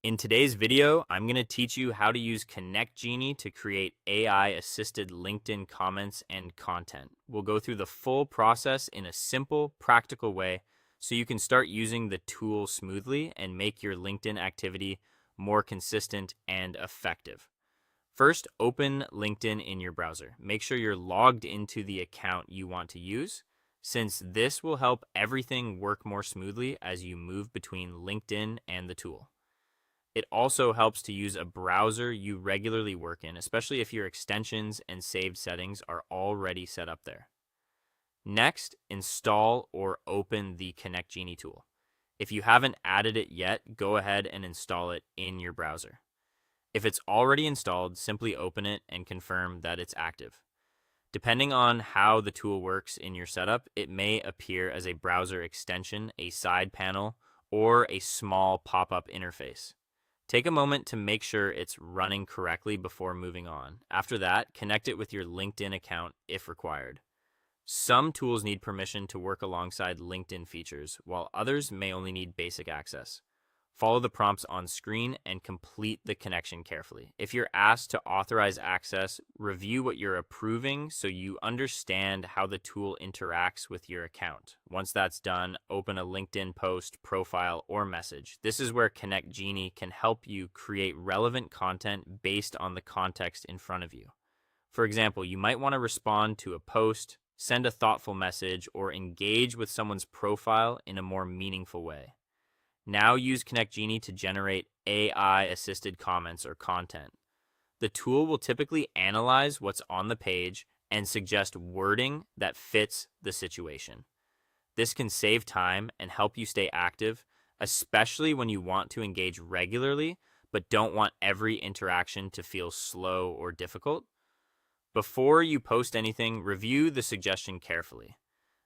In today's video, I'm going to teach you how to use ConnectGenie to create AI-assisted LinkedIn comments and content. We'll go through the full process in a simple, practical way so you can start using the tool smoothly and make your LinkedIn activity more consistent and effective. First, open LinkedIn in your browser. Make sure you're logged into the account you want to use, since this will help everything work more smoothly as you move between LinkedIn and the tool. It also helps to use a browser you regularly work in, especially if your extensions and saved settings are already set up there. Next, install or open the ConnectGenie tool. If you haven't added it yet, go ahead and install it in your browser. If it's already installed, simply open it and confirm that it's active. Depending on how the tool works in your setup, it may appear as a browser extension, a side panel, or a small pop-up interface. Take a moment to make sure it's running correctly before moving on. After that, connect it with your LinkedIn account if required. Some tools need permission to work alongside LinkedIn features, while others may only need basic access. Follow the prompts on screen and complete the connection carefully. If you're asked to authorize access, review what you're approving so you understand how the tool interacts with your account. Once that's done, open a LinkedIn post, profile, or message. This is where ConnectGenie can help you create relevant content based on the context in front of you. For example, you might want to respond to a post, send a thoughtful message, or engage with someone's profile in a more meaningful way. Now use ConnectGenie to generate AI-assisted comments or content. The tool will typically analyze what's on the page and suggest wording that fits the situation. This can save time and help you stay active, especially when you want to engage regularly but don't want every interaction to feel slow or difficult. Before you post anything, review the suggestion carefully.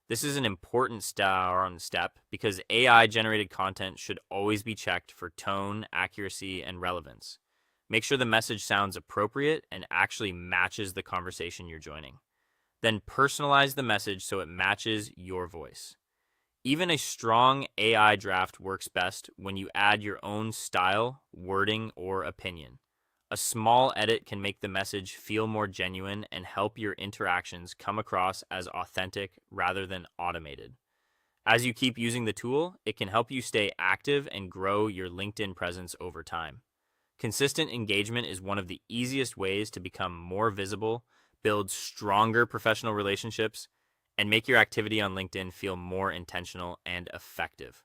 This is an important step because AI-generated content should always be checked for tone, accuracy, and relevance. Make sure the message sounds appropriate and actually matches the conversation you're joining. Then personalize the message so it matches your voice. Even a strong AI draft works best when you add your own style, wording, or opinion. A small edit can make the message feel more genuine and help your interactions come across as authentic rather than automated. As you keep using the tool, it can help you stay active and grow your LinkedIn presence over time. Consistent engagement is one of the easiest ways to become more visible, build stronger professional relationships, and make your activity on LinkedIn feel more intentional and effective.